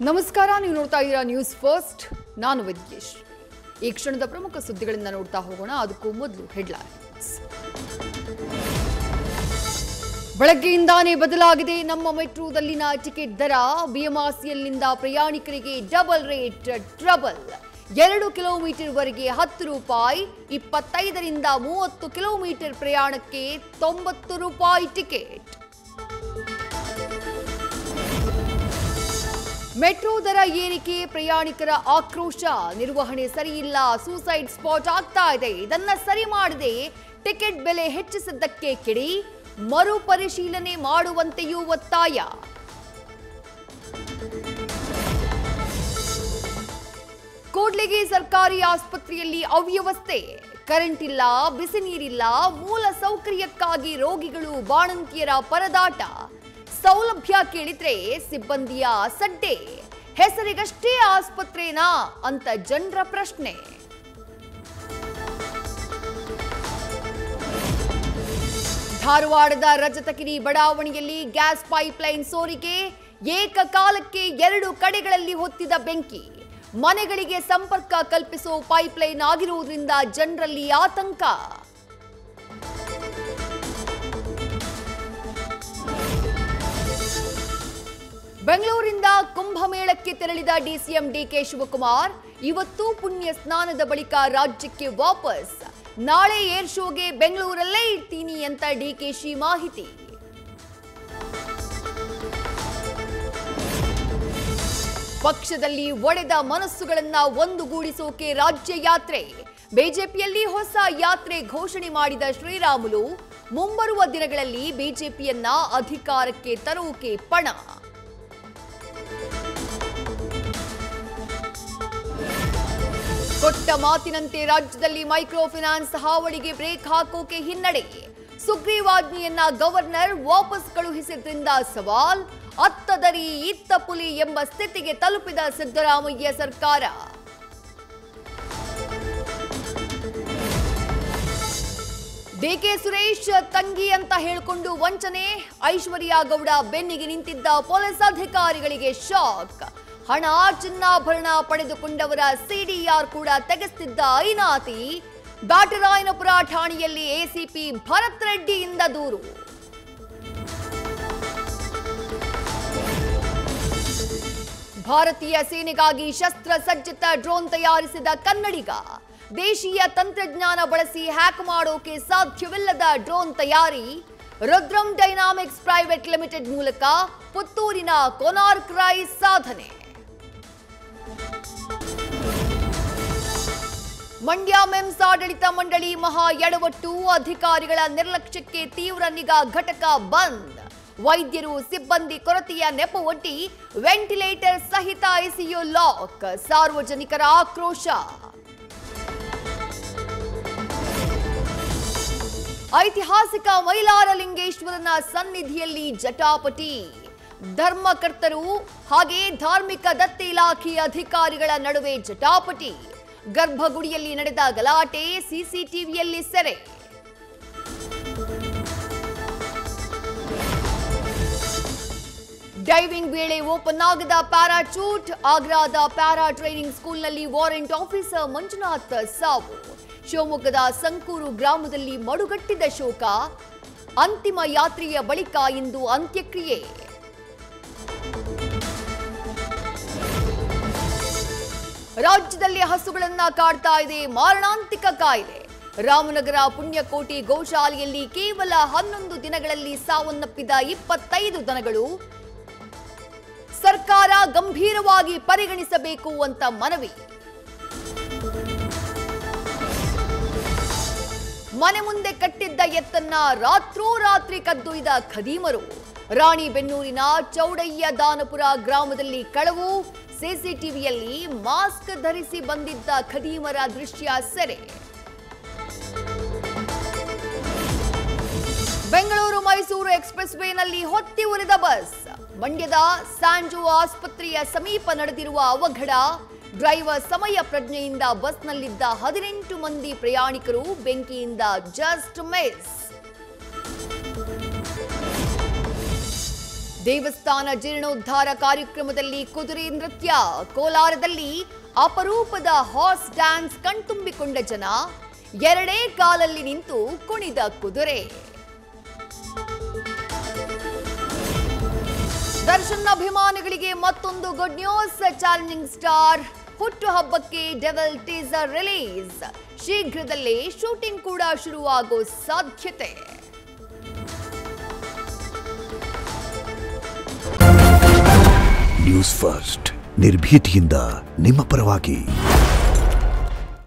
ನಮಸ್ಕಾರ, ನೀವು ನೋಡ್ತಾ ಇದ್ದೀರಾ ನ್ಯೂಸ್ ಫಸ್ಟ್. ನಾನು ವಿದ್ಯೇಶ್. ಈ ಕ್ಷಣದ ಪ್ರಮುಖ ಸುದ್ದಿಗಳಿಂದ ನೋಡ್ತಾ ಹೋಗೋಣ. ಅದಕ್ಕೂ ಮೊದಲು ಹೆಡ್ಲೈನ್ಸ್. ಬೆಳಗ್ಗೆಯಿಂದಾನೇ ಬದಲಾಗಿದೆ ನಮ್ಮ ಮೆಟ್ರೋದಲ್ಲಿನ ಟಿಕೆಟ್ ದರ. ಬಿಎಂಆರ್ಸಿಎಲ್ನಿಂದ ಪ್ರಯಾಣಿಕರಿಗೆ ಡಬಲ್ ರೇಟ್ ಟ್ರಬಲ್. 2 ಕಿಲೋಮೀಟರ್ ವರೆಗೆ 10 ರೂಪಾಯಿ, 25ರಿಂದ 30 ಕಿಲೋಮೀಟರ್ ಪ್ರಯಾಣಕ್ಕೆ 90 ರೂಪಾಯಿ ಟಿಕೆಟ್. ಮೆಟ್ರೋ ದರ ಏರಿಕೆ ಪ್ರಯಾಣಿಕರ ಆಕ್ರೋಶ. ನಿರ್ವಹಣೆ ಸರಿಯಿಲ್ಲ, ಸೂಸೈಡ್ ಸ್ಪಾಟ್ ಆಗ್ತಾ ಇದೆ. ಇದನ್ನ ಸರಿ ಮಾಡದೆ ಟಿಕೆಟ್ ಬೆಲೆ ಹೆಚ್ಚಿಸಿದ್ದಕ್ಕೆ ಕಿಡಿ, ಮರುಪರಿಶೀಲನೆ ಮಾಡುವಂತೆಯೂ ಒತ್ತಾಯ. ಕೂಡ್ಲಿಗಿ ಸರ್ಕಾರಿ ಆಸ್ಪತ್ರೆಯಲ್ಲಿ ಅವ್ಯವಸ್ಥೆ. ಕರೆಂಟ್ ಇಲ್ಲ, ಬಿಸಿ ನೀರಿಲ್ಲ, ಮೂಲ ಸೌಕರ್ಯಕ್ಕಾಗಿ ರೋಗಿಗಳು ಬಾಣಂತಿಯರ ಪರದಾಟ. ಸೌಲಭ್ಯ ಕೇಳಿದ್ರೆ ಸಿಬ್ಬಂದಿಯ ಸಡ್ಡೆ. ಹೆಸರಿಗಷ್ಟೇ ಆಸ್ಪತ್ರೆನಾ ಅಂತ ಜನರ ಪ್ರಶ್ನೆ. ಧಾರವಾಡದ ರಜತಗಿರಿ ಬಡಾವಣೆಯಲ್ಲಿ ಗ್ಯಾಸ್ ಪೈಪ್ಲೈನ್ ಸೋರಿಕೆ. ಏಕಕಾಲಕ್ಕೆ 2 ಕಡೆಗಳಲ್ಲಿ ಹೊತ್ತಿದ ಬೆಂಕಿ. ಮನೆಗಳಿಗೆ ಸಂಪರ್ಕ ಕಲ್ಪಿಸೋ ಪೈಪ್ಲೈನ್ ಆಗಿರುವುದರಿಂದ ಜನರಲ್ಲಿ ಆತಂಕ. ಬೆಂಗಳೂರಿಂದ ಕುಂಭಮೇಳಕ್ಕೆ ತೆರಳಿದ ಡಿಸಿಎಂ ಡಿಕೆ ಶಿವಕುಮಾರ್ ಇವತ್ತು ಪುಣ್ಯ ಸ್ನಾನದ ಬಳಿಕ ರಾಜ್ಯಕ್ಕೆ ವಾಪಸ್. ನಾಳೆ ಏರ್ ಶೋಗೆ ಬೆಂಗಳೂರಲ್ಲೇ ಇರ್ತೀನಿ ಅಂತ ಡಿಕೆಶಿ ಮಾಹಿತಿ. ಪಕ್ಷದಲ್ಲಿ ಒಡೆದ ಮನಸ್ಸುಗಳನ್ನ ಒಂದುಗೂಡಿಸೋಕೆ ರಾಜ್ಯ ಯಾತ್ರೆ. ಬಿಜೆಪಿಯಲ್ಲಿ ಹೊಸ ಯಾತ್ರೆ ಘೋಷಣೆ ಮಾಡಿದ ಶ್ರೀರಾಮುಲು ಮುಂಬರುವ ದಿನಗಳಲ್ಲಿ ಬಿಜೆಪಿಯನ್ನ ಅಧಿಕಾರಕ್ಕೆ ತರೋಕೆ ಪಣ. ಕೊಟ್ಟ ಮಾತಿನಂತೆ ರಾಜ್ಯದಲ್ಲಿ ಮೈಕ್ರೋ ಫೈನಾನ್ಸ್ ಹಾವಳಿಗೆ ಬ್ರೇಕ್ ಹಾಕೋಕೆ ಹಿನ್ನಡೆ. ಸುಗ್ರೀವಾಜ್ಞೆಯನ್ನ ಗವರ್ನರ್ ವಾಪಸ್ ಕಳುಹಿಸಿದ್ರಿಂದ ಸವಾಲ್. ಅತ್ತ ದರಿ ಇತ್ತ ಪುಲಿ ಎಂಬ ಸ್ಥಿತಿಗೆ ತಲುಪಿದ ಸಿದ್ದರಾಮಯ್ಯ ಸರ್ಕಾರ. ಡಿಕೆ ಸುರೇಶ್ ತಂಗಿ ಅಂತ ಹೇಳಿಕೊಂಡು ವಂಚನೆ. ಐಶ್ವರ್ಯ ಗೌಡ ಬೆನ್ನಿಗೆ ನಿಂತಿದ್ದ ಪೊಲೀಸ್ ಅಧಿಕಾರಿಗಳಿಗೆ ಶಾಕ್. ಹಣ, ಚಿನ್ನಾಭರಣ ಪಡೆದುಕೊಂಡವರ ಸಿಡಿಆರ್ ಕೂಡ ತೆಗೆಸ್ತಿದ್ದ ಐನಾತಿ. ಬ್ಯಾಟರಾಯನಪುರ ಠಾಣೆಯಲ್ಲಿ ಎಸಿಪಿ ಭರತ್ ರೆಡ್ಡಿಯಿಂದ ದೂರು. ಭಾರತೀಯ ಸೇನೆಗಾಗಿ ಶಸ್ತ್ರಸಜ್ಜಿತ ಡ್ರೋನ್ ತಯಾರಿಸಿದ ಕನ್ನಡಿಗ. ದೇಶೀಯ ತಂತ್ರಜ್ಞಾನ ಬಳಸಿ ಹ್ಯಾಕ್ ಮಾಡೋಕೆ ಸಾಧ್ಯವಿಲ್ಲದ ಡ್ರೋನ್ ತಯಾರಿ. ರುದ್ರಂ ಡೈನಾಮಿಕ್ಸ್ ಪ್ರೈವೇಟ್ ಲಿಮಿಟೆಡ್ ಮೂಲಕ ಪುತ್ತೂರಿನ ಕೊನಾರ್ಕ್ ರೈಸ್ ಸಾಧನೆ. ಮಂಡ್ಯ ಮೆಮ್ಸ್ ಆಡಳಿತ ಮಂಡಳಿ ಮಹಾ ಎಡವಟ್ಟು. ಅಧಿಕಾರಿಗಳ ನಿರ್ಲಕ್ಷ್ಯಕ್ಕೆ ತೀವ್ರ ನಿಗಾ ಘಟಕ ಬಂದ್. ವೈದ್ಯರು ಸಿಬ್ಬಂದಿ ಕೊರತೆಯ ನೆಪವೊಡ್ಡಿ ವೆಂಟಿಲೇಟರ್ ಸಹಿತ ಐಸಿಯು ಲಾಕ್. ಸಾರ್ವಜನಿಕರ ಆಕ್ರೋಶ. ಐತಿಹಾಸಿಕ ಮೈಲಾರಲಿಂಗೇಶ್ವರನ ಸನ್ನಿಧಿಯಲ್ಲಿ ಜಟಾಪಟಿ. ಧರ್ಮಕರ್ತರು ಹಾಗೆ ಧಾರ್ಮಿಕ ದತ್ತಿ ಇಲಾಖೆ ಅಧಿಕಾರಿಗಳ ನಡುವೆ ಜಟಾಪಟಿ. ಗರ್ಭಗುಡಿಯಲ್ಲಿ ನಡೆದ ಗಲಾಟೆ ಸಿಸಿಟಿವಿಯಲ್ಲಿ ಸೆರೆ. ಡೈವಿಂಗ್ ವೇಳೆ ಓಪನ್ ಆಗದ ಪ್ಯಾರಾಚೂಟ್. ಆಗ್ರಾದ ಪ್ಯಾರಾ ಟ್ರೈನಿಂಗ್ ಸ್ಕೂಲ್ನಲ್ಲಿ ವಾರೆಂಟ್ ಆಫೀಸರ್ ಮಂಜುನಾಥ್ ಸಾವು. ಶಿವಮೊಗ್ಗದ ಸಂಕೂರು ಗ್ರಾಮದಲ್ಲಿ ಮಡುಗಟ್ಟಿದ ಶೋಕ. ಅಂತಿಮ ಯಾತ್ರೆಯ ಬಳಿಕ ಇಂದು ಅಂತ್ಯಕ್ರಿಯೆ. ರಾಜ್ಯದಲ್ಲಿ ಹಸುಗಳನ್ನ ಕಾಡ್ತಾ ಇದೆ ಮಾರಣಾಂತಿಕ ಕಾಯಿಲೆ. ರಾಮನಗರ ಪುಣ್ಯಕೋಟಿ ಗೋಶಾಲೆಯಲ್ಲಿ ಕೇವಲ 11 ದಿನಗಳಲ್ಲಿ ಸಾವನ್ನಪ್ಪಿದ 25 ದನಗಳು. ಸರ್ಕಾರ ಗಂಭೀರವಾಗಿ ಪರಿಗಣಿಸಬೇಕು ಅಂತ ಮನವಿ. ಮನೆ ಮುಂದೆ ಕಟ್ಟಿದ್ದ ಎತ್ತನ್ನ ರಾತ್ರೋರಾತ್ರಿ ಕದ್ದೊಯ್ದ ಖದೀಮರು. ರಾಣಿಬೆನ್ನೂರಿನ ಚೌಡಯ್ಯ ದಾನಪುರ ಗ್ರಾಮದಲ್ಲಿ ಕಳವು. ಸಿಸಿಟಿವಿಯಲ್ಲಿ ಮಾಸ್ಕ್ ಧರಿಸಿ ಬಂದಿದ್ದ ಖದೀಮರ ದೃಶ್ಯ ಸೆರೆ. ಬೆಂಗಳೂರು ಮೈಸೂರು ಎಕ್ಸ್‌ಪ್ರೆಸ್ ವೇನಲ್ಲಿ ಹೊತ್ತಿ ಉರಿದ ಬಸ್. ಮಂಡ್ಯದ ಸ್ಯಾಂಜೋ ಆಸ್ಪತ್ರೆಯ ಸಮೀಪ ನಡೆದಿರುವ ಅವಘಡ. ಡ್ರೈವರ್ ಸಮಯ ಪ್ರಜ್ಞೆಯಿಂದ ಬಸ್ನಲ್ಲಿದ್ದ 18 ಮಂದಿ ಪ್ರಯಾಣಿಕರು ಬೆಂಕಿಯಿಂದ ಜಸ್ಟ್ ಮಿಸ್. ದೇವಸ್ಥಾನ ಜೀರ್ಣೋದ್ಧಾರ ಕಾರ್ಯಕ್ರಮದಲ್ಲಿ ಕುದುರೆ ನೃತ್ಯ, ಕೋಲಾರದಲ್ಲಿ ಅಪರೂಪದ ಹಾರ್ಸ್ ಡ್ಯಾನ್ಸ್ ಕಣ್ತುಂಬಿಕೊಂಡ ಜನ, ಎರಡೇ ಕಾಲಲ್ಲಿ ನಿಂತು ಕುಣಿದ ಕುದುರೆ. ದರ್ಶನ್ ಅಭಿಮಾನಿಗಳಿಗೆ ಮತ್ತೊಂದು ಗುಡ್ ನ್ಯೂಸ್. ಚಾಲೆಂಜಿಂಗ್ ಸ್ಟಾರ್ ಹುಟ್ಟುಹಬ್ಬಕ್ಕೆ ಡೆವಲ್ ಟೀಸರ್ ರಿಲೀಸ್. ಶೀಘ್ರದಲ್ಲೇ ಶೂಟಿಂಗ್ ಕೂಡ ಶುರುವಾಗೋ ಸಾಧ್ಯತೆ. ನ್ಯೂಸ್ ಫಸ್ಟ್, ನಿರ್ಭೀತಿಯಿಂದ ನಿಮ್ಮ ಪರವಾಗಿ.